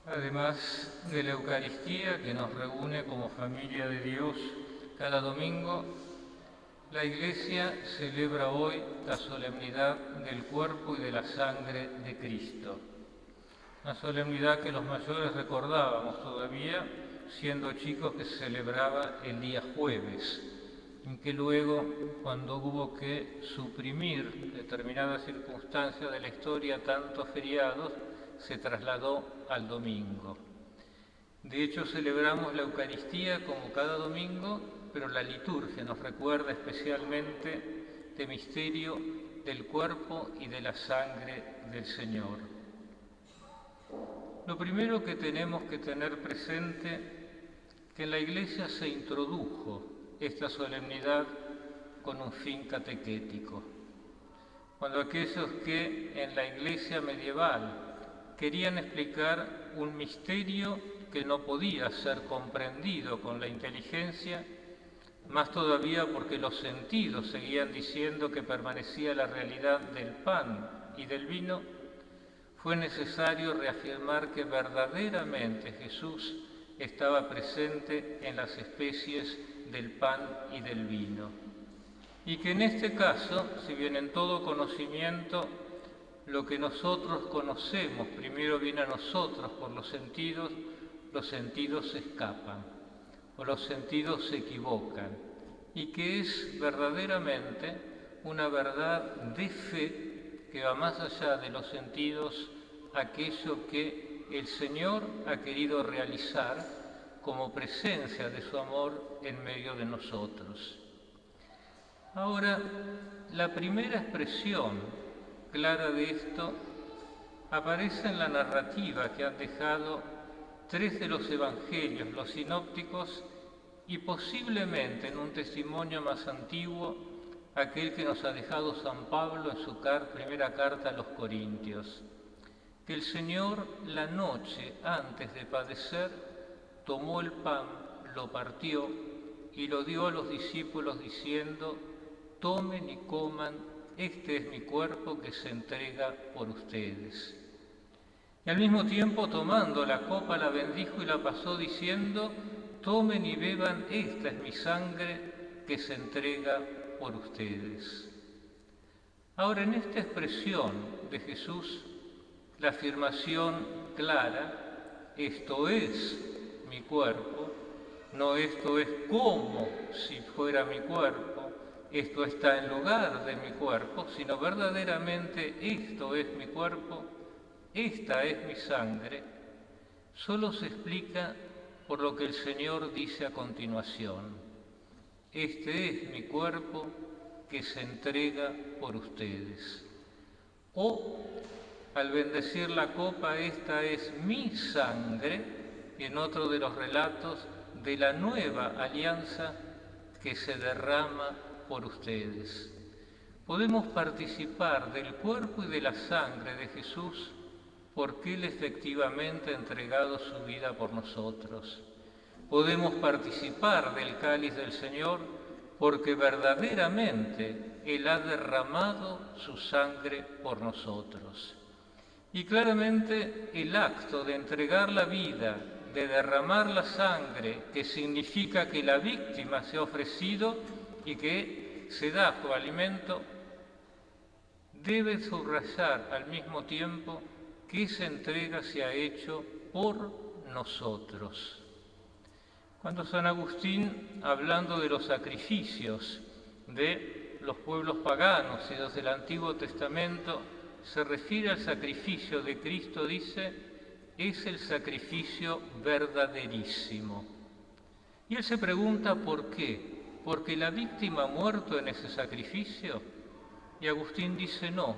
Además de la Eucaristía que nos reúne como familia de Dios cada domingo, la Iglesia celebra hoy la solemnidad del cuerpo y de la sangre de Cristo. Una solemnidad que los mayores recordábamos todavía, siendo chicos, que se celebraba el día jueves, y que luego, cuando hubo que suprimir determinadas circunstancias de la historia, tantos feriados, se trasladó al domingo. De hecho, celebramos la Eucaristía como cada domingo, pero la liturgia nos recuerda especialmente el misterio del cuerpo y de la sangre del Señor. Lo primero que tenemos que tener presente que en la Iglesia se introdujo esta solemnidad con un fin catequético. Cuando aquellos que en la Iglesia medieval querían explicar un misterio que no podía ser comprendido con la inteligencia, más todavía porque los sentidos seguían diciendo que permanecía la realidad del pan y del vino, fue necesario reafirmar que verdaderamente Jesús estaba presente en las especies del pan y del vino. Y que en este caso, si bien en todo conocimiento, lo que nosotros conocemos primero viene a nosotros por los sentidos se escapan o los sentidos se equivocan, y que es verdaderamente una verdad de fe que va más allá de los sentidos, aquello que el Señor ha querido realizar como presencia de su amor en medio de nosotros. Ahora, la primera expresión clara de esto aparece en la narrativa que han dejado tres de los evangelios, los sinópticos, y posiblemente en un testimonio más antiguo, aquel que nos ha dejado San Pablo en su primera carta a los Corintios, que el Señor la noche antes de padecer tomó el pan, lo partió y lo dio a los discípulos diciendo: tomen y coman, este es mi cuerpo que se entrega por ustedes. Y al mismo tiempo, tomando la copa, la bendijo y la pasó diciendo: tomen y beban, esta es mi sangre que se entrega por ustedes. Ahora, en esta expresión de Jesús, la afirmación clara, esto es mi cuerpo, no esto es como si fuera mi cuerpo, esto está en lugar de mi cuerpo, sino verdaderamente esto es mi cuerpo, esta es mi sangre, solo se explica por lo que el Señor dice a continuación: este es mi cuerpo que se entrega por ustedes. O, al bendecir la copa, esta es mi sangre, en otro de los relatos de la nueva alianza que se derrama por ustedes. Podemos participar del cuerpo y de la sangre de Jesús porque Él efectivamente ha entregado su vida por nosotros. Podemos participar del cáliz del Señor porque verdaderamente Él ha derramado su sangre por nosotros. Y claramente el acto de entregar la vida, de derramar la sangre, que significa que la víctima se ha ofrecido y que se da como alimento, debe subrayar al mismo tiempo que esa entrega se ha hecho por nosotros. Cuando San Agustín, hablando de los sacrificios de los pueblos paganos y los del Antiguo Testamento, se refiere al sacrificio de Cristo, dice: es el sacrificio verdaderísimo. Y él se pregunta ¿por qué? ¿Porque la víctima ha muerto en ese sacrificio? Y Agustín dice no,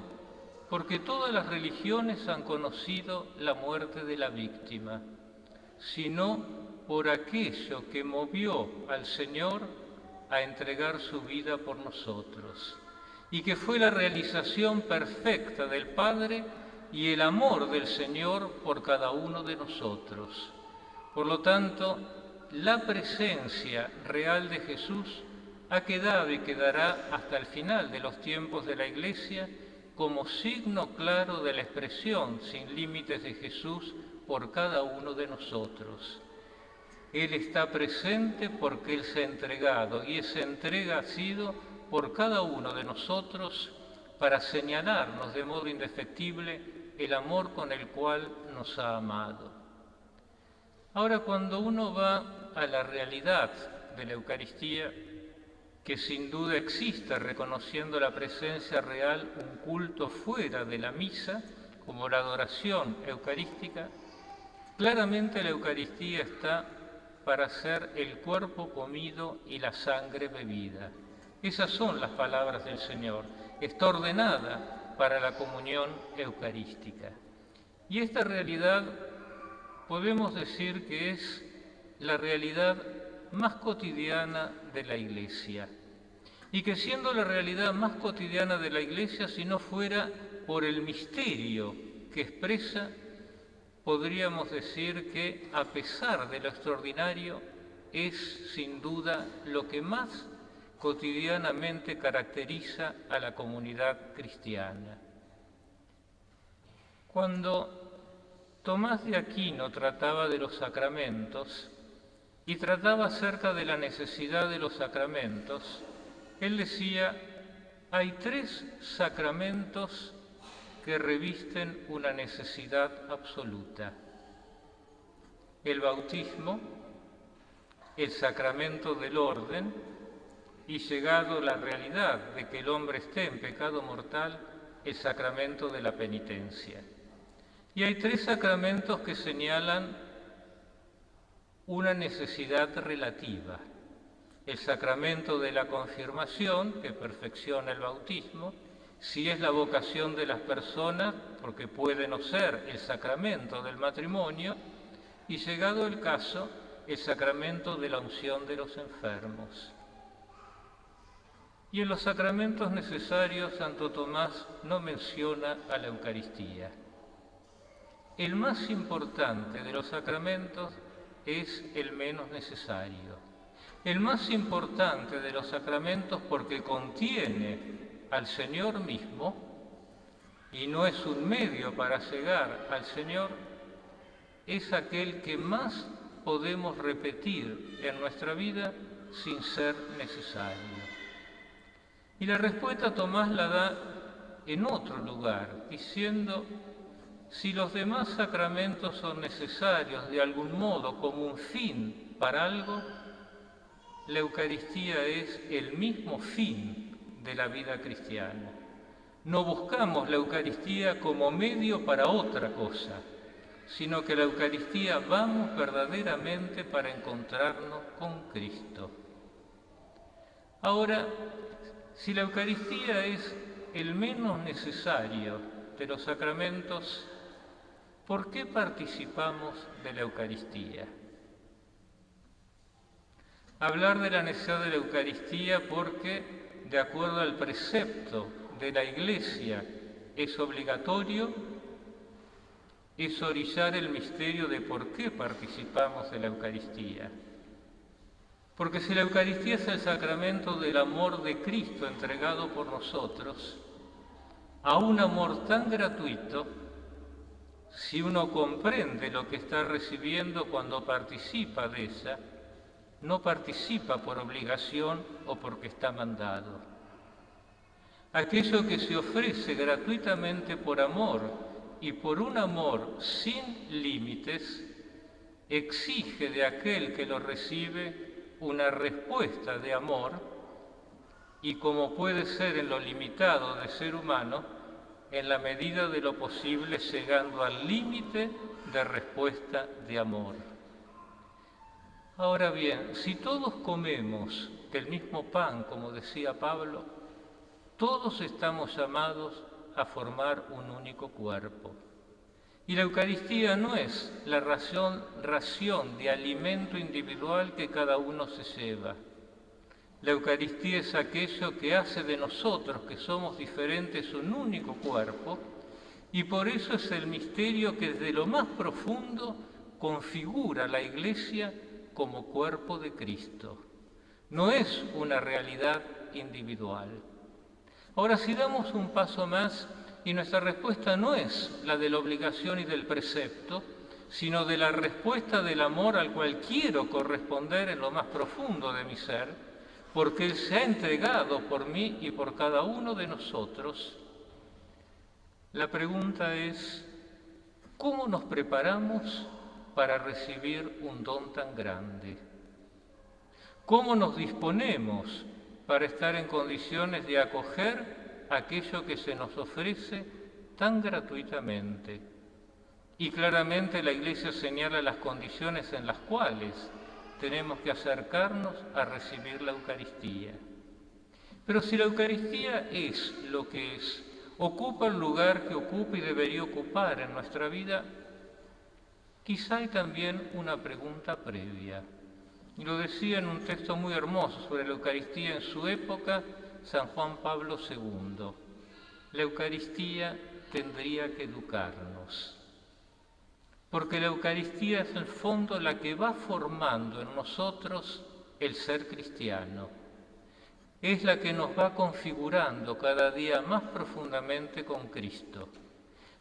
porque todas las religiones han conocido la muerte de la víctima, sino por aquello que movió al Señor a entregar su vida por nosotros, y que fue la realización perfecta del Padre y el amor del Señor por cada uno de nosotros. Por lo tanto, la presencia real de Jesús ha quedado y quedará hasta el final de los tiempos de la Iglesia como signo claro de la expresión sin límites de Jesús por cada uno de nosotros. Él está presente porque Él se ha entregado, y esa entrega ha sido por cada uno de nosotros para señalarnos de modo indefectible el amor con el cual nos ha amado. Ahora, cuando uno va a la realidad de la Eucaristía, que sin duda existe, reconociendo la presencia real, un culto fuera de la misa, como la adoración eucarística, claramente la Eucaristía está para ser el cuerpo comido y la sangre bebida. Esas son las palabras del Señor. Está ordenada para la comunión eucarística. Y esta realidad podemos decir que es la realidad más cotidiana de la Iglesia. Y que siendo la realidad más cotidiana de la Iglesia, si no fuera por el misterio que expresa, podríamos decir que, a pesar de lo extraordinario, es sin duda lo que más cotidianamente caracteriza a la comunidad cristiana. Cuando Tomás de Aquino trataba de los sacramentos y trataba acerca de la necesidad de los sacramentos, él decía: hay 3 sacramentos que revisten una necesidad absoluta: el bautismo, el sacramento del orden, y llegado la realidad de que el hombre esté en pecado mortal, el sacramento de la penitencia. Y hay 3 sacramentos que señalan una necesidad relativa: el sacramento de la confirmación, que perfecciona el bautismo, si es la vocación de las personas, porque puede no ser el sacramento del matrimonio, y llegado el caso, el sacramento de la unción de los enfermos. Y en los sacramentos necesarios, Santo Tomás no menciona a la Eucaristía. El más importante de los sacramentos es el menos necesario. El más importante de los sacramentos, porque contiene al Señor mismo y no es un medio para llegar al Señor, es aquel que más podemos repetir en nuestra vida sin ser necesario. Y la respuesta Tomás la da en otro lugar, diciendo: si los demás sacramentos son necesarios de algún modo como un fin para algo, la Eucaristía es el mismo fin de la vida cristiana. No buscamos la Eucaristía como medio para otra cosa, sino que la Eucaristía vamos verdaderamente para encontrarnos con Cristo. Ahora, si la Eucaristía es el menos necesario de los sacramentos, ¿por qué participamos de la Eucaristía? Hablar de la necesidad de la Eucaristía porque, de acuerdo al precepto de la Iglesia, es obligatorio, es orillar el misterio de por qué participamos de la Eucaristía. Porque si la Eucaristía es el sacramento del amor de Cristo entregado por nosotros, a un amor tan gratuito, si uno comprende lo que está recibiendo cuando participa de ella, no participa por obligación o porque está mandado. Aquello que se ofrece gratuitamente por amor y por un amor sin límites, exige de aquel que lo recibe una respuesta de amor, y como puede ser en lo limitado de ser humano, en la medida de lo posible llegando al límite de respuesta de amor. Ahora bien, si todos comemos del mismo pan, como decía Pablo, todos estamos llamados a formar un único cuerpo. Y la Eucaristía no es la ración de alimento individual que cada uno se lleva. La Eucaristía es aquello que hace de nosotros, que somos diferentes, un único cuerpo, y por eso es el misterio que desde lo más profundo configura la Iglesia como cuerpo de Cristo. No es una realidad individual. Ahora, si damos un paso más, y nuestra respuesta no es la de la obligación y del precepto, sino de la respuesta del amor al cual quiero corresponder en lo más profundo de mi ser, porque Él se ha entregado por mí y por cada uno de nosotros. La pregunta es, ¿cómo nos preparamos para recibir un don tan grande? ¿Cómo nos disponemos para estar en condiciones de acoger aquello que se nos ofrece tan gratuitamente? Y claramente la Iglesia señala las condiciones en las cuales tenemos que acercarnos a recibir la Eucaristía. Pero si la Eucaristía es lo que es, ocupa el lugar que ocupa y debería ocupar en nuestra vida, quizá hay también una pregunta previa. Y lo decía en un texto muy hermoso sobre la Eucaristía en su época, San Juan Pablo II. La Eucaristía tendría que educarnos, porque la Eucaristía es en el fondo la que va formando en nosotros el ser cristiano. Es la que nos va configurando cada día más profundamente con Cristo,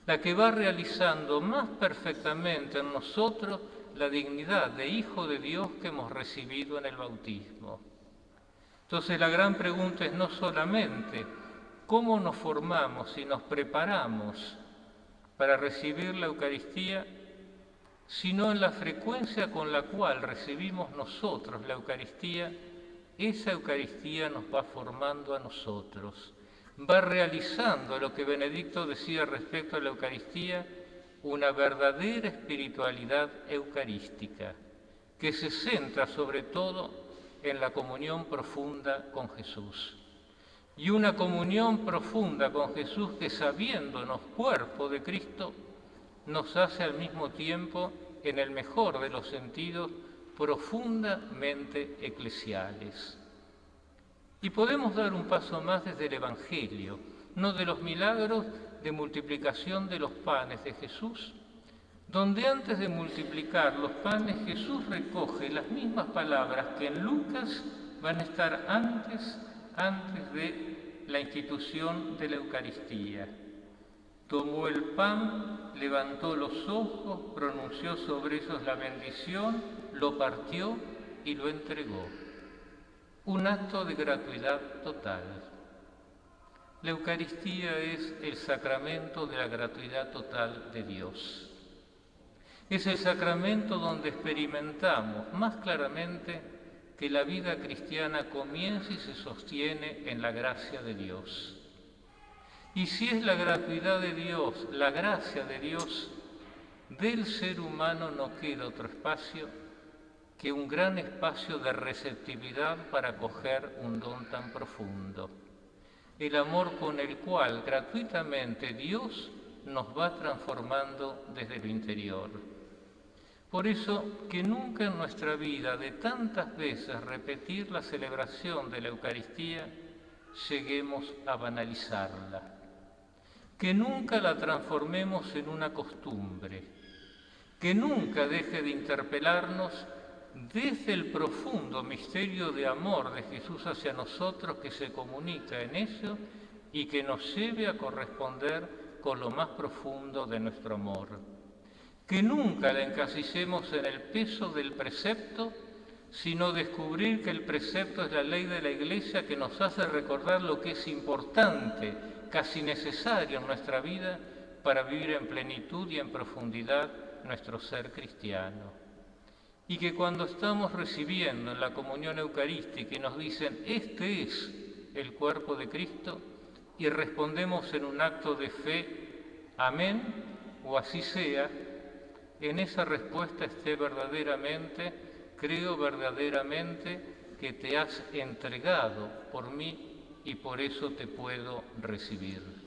la que va realizando más perfectamente en nosotros la dignidad de Hijo de Dios que hemos recibido en el bautismo. Entonces la gran pregunta es no solamente cómo nos formamos y nos preparamos para recibir la Eucaristía, sino en la frecuencia con la cual recibimos nosotros la Eucaristía. Esa Eucaristía nos va formando a nosotros, va realizando lo que Benedicto decía respecto a la Eucaristía, una verdadera espiritualidad eucarística, que se centra sobre todo en la comunión profunda con Jesús. Y una comunión profunda con Jesús que, sabiéndonos cuerpo de Cristo, nos hace al mismo tiempo, en el mejor de los sentidos, profundamente eclesiales. Y podemos dar un paso más desde el Evangelio, no de los milagros de multiplicación de los panes de Jesús, donde antes de multiplicar los panes Jesús recoge las mismas palabras que en Lucas van a estar antes de la institución de la Eucaristía. Tomó el pan, levantó los ojos, pronunció sobre ellos la bendición, lo partió y lo entregó. Un acto de gratuidad total. La Eucaristía es el sacramento de la gratuidad total de Dios. Es el sacramento donde experimentamos más claramente que la vida cristiana comienza y se sostiene en la gracia de Dios. Y si es la gratuidad de Dios, la gracia de Dios, del ser humano no queda otro espacio que un gran espacio de receptividad para acoger un don tan profundo. El amor con el cual gratuitamente Dios nos va transformando desde el interior. Por eso, que nunca en nuestra vida, de tantas veces repetir la celebración de la Eucaristía, lleguemos a banalizarla. Que nunca la transformemos en una costumbre, que nunca deje de interpelarnos desde el profundo misterio de amor de Jesús hacia nosotros que se comunica en eso y que nos lleve a corresponder con lo más profundo de nuestro amor. Que nunca la encasilemos en el peso del precepto, sino descubrir que el precepto es la ley de la Iglesia que nos hace recordar lo que es importante, casi necesario en nuestra vida para vivir en plenitud y en profundidad nuestro ser cristiano. Y que cuando estamos recibiendo en la comunión eucarística y nos dicen, este es el cuerpo de Cristo, y respondemos en un acto de fe, amén, o así sea, en esa respuesta esté verdaderamente, creo verdaderamente que te has entregado por mí y por eso te puedo recibir.